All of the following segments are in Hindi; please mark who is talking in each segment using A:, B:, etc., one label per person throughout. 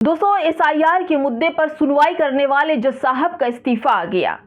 A: दोस्तों, एसआईआर के मुद्दे पर सुनवाई करने वाले जज साहब का इस्तीफा आ गया।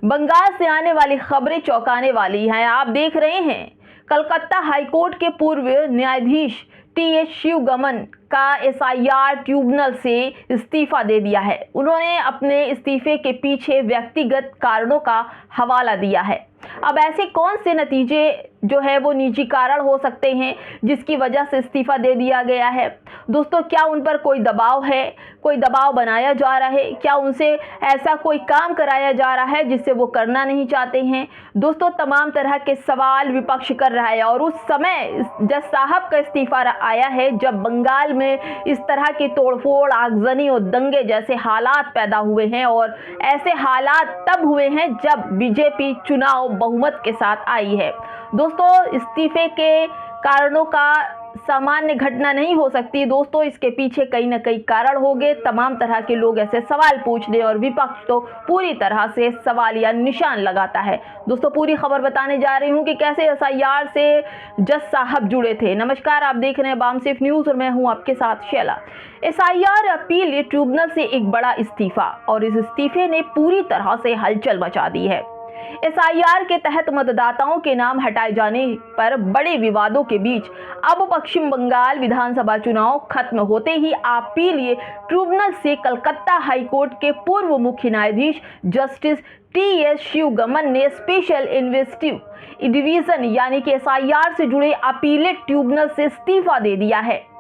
A: बंगाल से आने वाली खबरें चौंकाने वाली हैं। आप देख रहे हैं, कलकत्ता हाईकोर्ट के पूर्व न्यायाधीश टीएस शिवगमन का एसआईआर ट्रिब्यूनल से इस्तीफा दे दिया है। उन्होंने अपने इस्तीफे के पीछे व्यक्तिगत कारणों का हवाला दिया है। अब ऐसे कौन से नतीजे जो है वो निजी कारण हो सकते हैं जिसकी वजह से इस्तीफा दे दिया गया है? दोस्तों, क्या उन पर कोई दबाव है, कोई दबाव बनाया जा रहा है? क्या उनसे ऐसा कोई काम कराया जा रहा है जिससे वो करना नहीं चाहते हैं? दोस्तों, तमाम तरह के सवाल विपक्ष कर रहा है और उस समय जज साहब का इस्तीफा आया है जब बंगाल में इस तरह की तोड़फोड़, आगजनी और दंगे जैसे हालात पैदा हुए हैं। और ऐसे हालात तब हुए हैं जब बीजेपी चुनाव बहुमत के साथ आई है। दोस्तों, इस्तीफे के कारणों का सामान्य घटना नहीं हो सकती। दोस्तों, इसके पीछे कहीं ना कहीं कारण होंगे। तमाम तरह के लोग ऐसे सवाल पूछ रहे और विपक्ष तो पूरी तरह से सवाल या निशान लगाता है। दोस्तों, पूरी खबर बताने जा रही हूं कि कैसे एसआईआर से जज साहब जुड़े थे। नमस्कार, आप देख रहे हैं बामसेफ न्यूज और मैं हूं आपके साथ शैला। एसआईआर अपील ट्रिब्यूनल से एक बड़ा इस्तीफा, और इस इस्तीफे ने पूरी तरह से हलचल मचा दी है। एसआईआर के तहत मतदाताओं के नाम हटाए जाने पर बड़े विवादों के बीच अब पश्चिम बंगाल विधानसभा चुनाव खत्म होते ही अपीलीय ट्रिब्यूनल से कलकत्ता हाईकोर्ट के पूर्व मुख्य न्यायाधीश जस्टिस टीएस शिवगमन ने स्पेशल इन्वेस्टिगेटिव डिवीजन यानी कि एसआईआर से जुड़े अपीलेट ट्रिब्यूनल से इस्तीफा दे दिया है।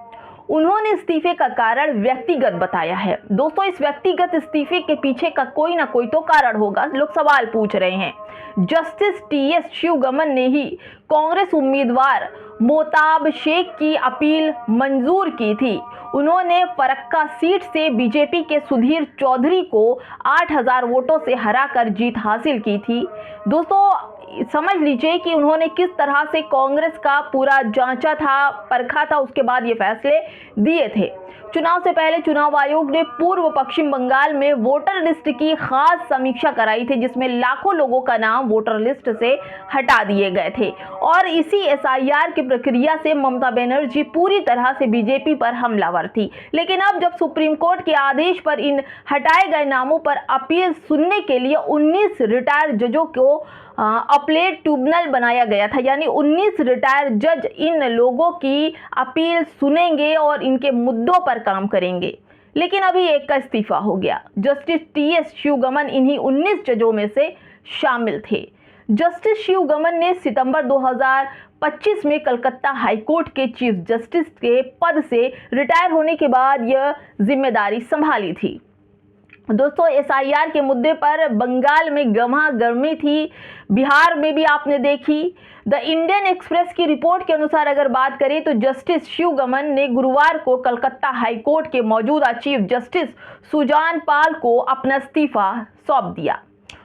A: उन्होंने इस्तीफे का कारण व्यक्तिगत बताया है। दोस्तों, इस व्यक्तिगत इस्तीफे के पीछे का कोई ना कोई तो कारण होगा। लोग सवाल पूछ रहे हैं। जस्टिस टीएस शिवगमन ने ही कांग्रेस उम्मीदवार मोताब शेख की अपील मंजूर की थी। उन्होंने फरक्का सीट से बीजेपी के सुधीर चौधरी को 8000 वोटों से हराकर जीत हासिल की थी। दोस्तों, समझ लीजिए कि उन्होंने किस तरह से कांग्रेस का पूरा जांचा था, परखा था, उसके बाद ये फैसले दिए थे। चुनाव से पहले चुनाव आयोग ने पूर्व पश्चिम बंगाल में वोटर लिस्ट की खास समीक्षा कराई थी जिसमें लाखों लोगों का नाम वोटर लिस्ट से हटा दिए गए थे। और इसी एसआईआर की प्रक्रिया से ममता बनर्जी पूरी तरह से बीजेपी पर हमलावर थी। लेकिन अब जब सुप्रीम कोर्ट के आदेश पर इन हटाए गए नामों पर अपील सुनने के लिए 19 रिटायर्ड जजों को अपीलेट ट्रिब्यूनल बनाया गया था, यानी 19 रिटायर्ड जज इन लोगों की अपील सुनेंगे और इनके मुद्दों पर काम करेंगे। लेकिन अभी एक का इस्तीफा हो गया। जस्टिस टीएस शिवगमन इन्हीं 19 जजों में से शामिल थे। जस्टिस शिवगमन ने सितंबर 2025 में कलकत्ता हाईकोर्ट के चीफ जस्टिस के पद से रिटायर होने के बाद यह जिम्मेदारी संभाली थी। दोस्तों, एसआईआर के मुद्दे पर बंगाल में गहमा-गरमी थी, बिहार में भी आपने देखी। द इंडियन एक्सप्रेस की रिपोर्ट के अनुसार अगर बात करें तो जस्टिस शिवगमन ने गुरुवार को कलकत्ता हाईकोर्ट के मौजूदा चीफ जस्टिस सुजान पाल को अपना इस्तीफा सौंप दिया।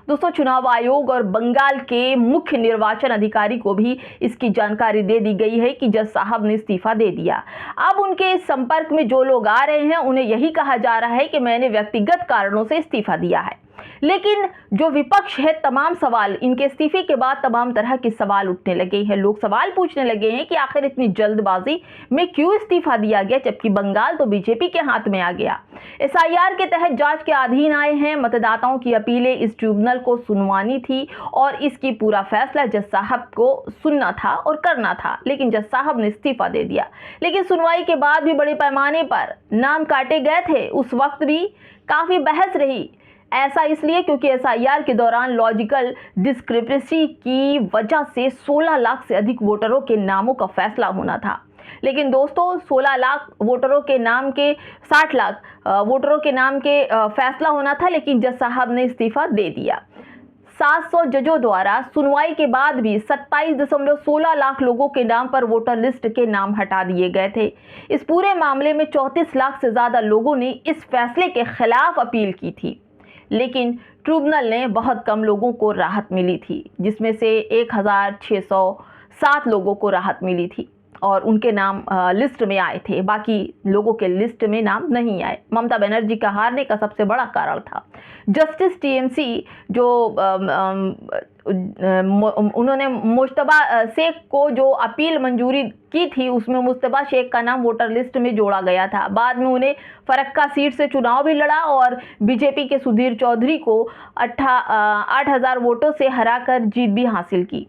A: दोस्तों, चुनाव आयोग और बंगाल के मुख्य निर्वाचन अधिकारी को भी इसकी जानकारी दे दी गई है कि जज साहब ने इस्तीफा दे दिया। अब उनके संपर्क में जो लोग आ रहे हैं उन्हें यही कहा जा रहा है कि मैंने व्यक्तिगत कारणों से इस्तीफा दिया है। लेकिन जो विपक्ष है, तमाम सवाल इनके इस्तीफे के बाद तमाम तरह के सवाल उठने लगे हैं। लोग सवाल पूछने लगे हैं कि आखिर इतनी जल्दबाजी में क्यों इस्तीफा दिया गया जबकि बंगाल तो बीजेपी के हाथ में आ गया। एसआईआर के तहत जांच के अधीन आए हैं मतदाताओं की अपीलें इस ट्रिब्यूनल को सुनवानी थी और इसकी पूरा फैसला जज साहब को सुनना था और करना था। लेकिन जज साहब ने इस्तीफा दे दिया। लेकिन सुनवाई के बाद भी बड़े पैमाने पर नाम काटे गए थे। उस वक्त भी काफी बहस रही। ऐसा इसलिए क्योंकि एसआईआर के दौरान लॉजिकल डिस्क्रिपेंसी की वजह से 16 लाख से अधिक वोटरों के नामों का फैसला होना था। लेकिन दोस्तों, 16 लाख वोटरों के नाम के 60 लाख वोटरों के नाम के फैसला होना था, लेकिन जज साहब ने इस्तीफा दे दिया। 700 जजों द्वारा सुनवाई के बाद भी 27.16 लाख लोगों के नाम पर वोटर लिस्ट के नाम हटा दिए गए थे। इस पूरे मामले में 34 लाख से ज्यादा लोगों ने इस फैसले के खिलाफ अपील की थी। लेकिन ट्रिब्यूनल ने बहुत कम लोगों को राहत मिली थी, जिसमें से 1607 लोगों को राहत मिली थी। और उनके नाम लिस्ट में आए थे, बाकी लोगों के लिस्ट में नाम नहीं आए। ममता बनर्जी का हारने का सबसे बड़ा कारण था जस्टिस टीएमसी जो उन्होंने मुश्तबा शेख को जो अपील मंजूरी की थी, उसमें मुश्तबा शेख का नाम वोटर लिस्ट में जोड़ा गया था। बाद में उन्हें फरक्का सीट से चुनाव भी लड़ा और बीजेपी के सुधीर चौधरी को 8,000 वोटों से हराकर जीत भी हासिल की।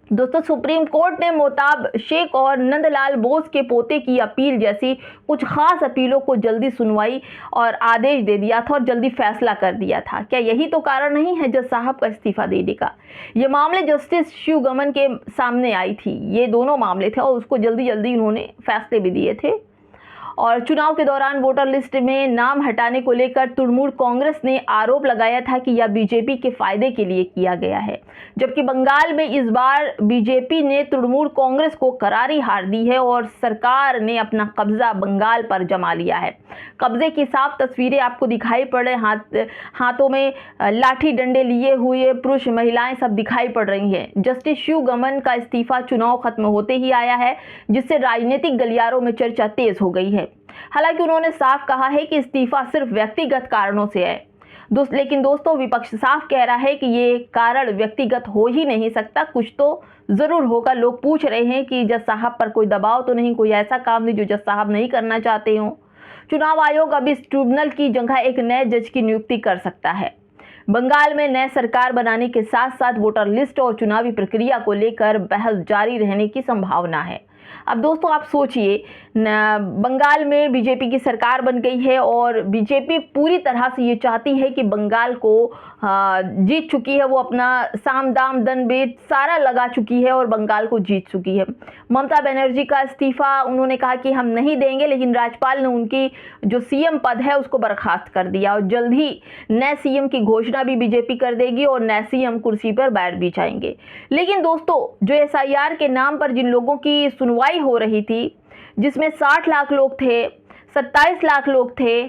A: दोस्तों, सुप्रीम कोर्ट ने मोहताब शेख और नंदलाल बोस के पोते की अपील जैसी कुछ खास अपीलों को जल्दी सुनवाई और आदेश दे दिया था और जल्दी फैसला कर दिया था। क्या यही तो कारण नहीं है जज साहब का इस्तीफा देने का? ये मामले जस्टिस शिव गमन के सामने आई थी, ये दोनों मामले थे और उसको जल्दी जल्दी उन्होंने फैसले भी दिए थे। और चुनाव के दौरान वोटर लिस्ट में नाम हटाने को लेकर तृणमूल कांग्रेस ने आरोप लगाया था कि यह बीजेपी के फायदे के लिए किया गया है, जबकि बंगाल में इस बार बीजेपी ने तृणमूल कांग्रेस को करारी हार दी है और सरकार ने अपना कब्जा बंगाल पर जमा लिया है। कब्जे की साफ तस्वीरें आपको दिखाई पड़ रही, हाथों में लाठी डंडे लिए हुए पुरुष महिलाएं सब दिखाई पड़ रही हैं। जस्टिस शिव गमन का इस्तीफा चुनाव खत्म होते ही आया है, जिससे राजनीतिक गलियारों में चर्चा तेज हो गई है। हालांकि उन्होंने साफ कहा है कि इस्तीफा सिर्फ व्यक्तिगत कारणों से है। लेकिन दोस्तों, विपक्ष साफ कह रहा है कि ये कारण व्यक्तिगत हो ही नहीं सकता, कुछ तो जरूर होगा। लोग पूछ रहे हैं कि जज साहब पर कोई दबाव तो नहीं, कोई ऐसा काम नहीं जो जज साहब नहीं करना चाहते हो। चुनाव आयोग अब इस ट्रिब्यूनल की जगह एक नए जज की नियुक्ति कर सकता है। बंगाल में नए सरकार बनाने के साथ साथ वोटर लिस्ट और चुनावी प्रक्रिया को लेकर बहस जारी रहने की संभावना है। अब दोस्तों, आप सोचिए, बंगाल में बीजेपी की सरकार बन गई है और बीजेपी पूरी तरह से ये चाहती है कि बंगाल को जीत चुकी है। वो अपना साम दाम दंड भेद सारा लगा चुकी है और बंगाल को जीत चुकी है। ममता बनर्जी का इस्तीफा उन्होंने कहा कि हम नहीं देंगे, लेकिन राज्यपाल ने उनकी जो सीएम पद है उसको बर्खास्त कर दिया और जल्द ही नए सीएम की घोषणा भी बीजेपी कर देगी और नए सीएम कुर्सी पर बैठ भी जाएंगे। लेकिन दोस्तों, जो एसआईआर के नाम पर जिन लोगों की सुनवाई हो रही थी, जिसमें 60 लाख लोग थे, 27 लाख लोग थे,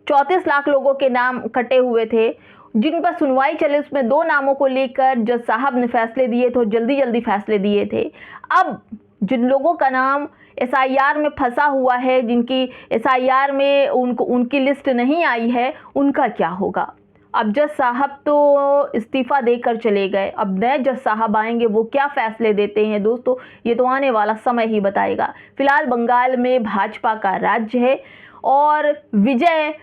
A: 34 लाख लोगों के नाम कटे हुए थे, जिन पर सुनवाई चले, उसमें 2 नामों को लेकर जज साहब ने फैसले दिए थे, जल्दी जल्दी फैसले दिए थे। अब जिन लोगों का नाम एसआईआर में फंसा हुआ है, जिनकी एसआईआर में उनकी लिस्ट नहीं आई है, उनका क्या होगा? अब जज साहब तो इस्तीफा देकर चले गए, अब नए जज साहब आएंगे, वो क्या फैसले देते हैं दोस्तों, ये तो आने वाला समय ही बताएगा। फिलहाल बंगाल में भाजपा का राज्य है और विजय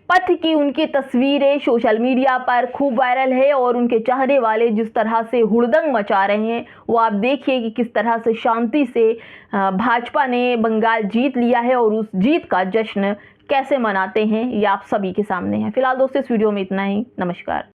A: पथ की उनकी तस्वीरें सोशल मीडिया पर खूब वायरल है और उनके चाहने वाले जिस तरह से हुड़दंग मचा रहे हैं, वो आप देखिए कि किस तरह से शांति से भाजपा ने बंगाल जीत लिया है और उस जीत का जश्न कैसे मनाते हैं, ये आप सभी के सामने है। फिलहाल दोस्तों, इस वीडियो में इतना ही। नमस्कार।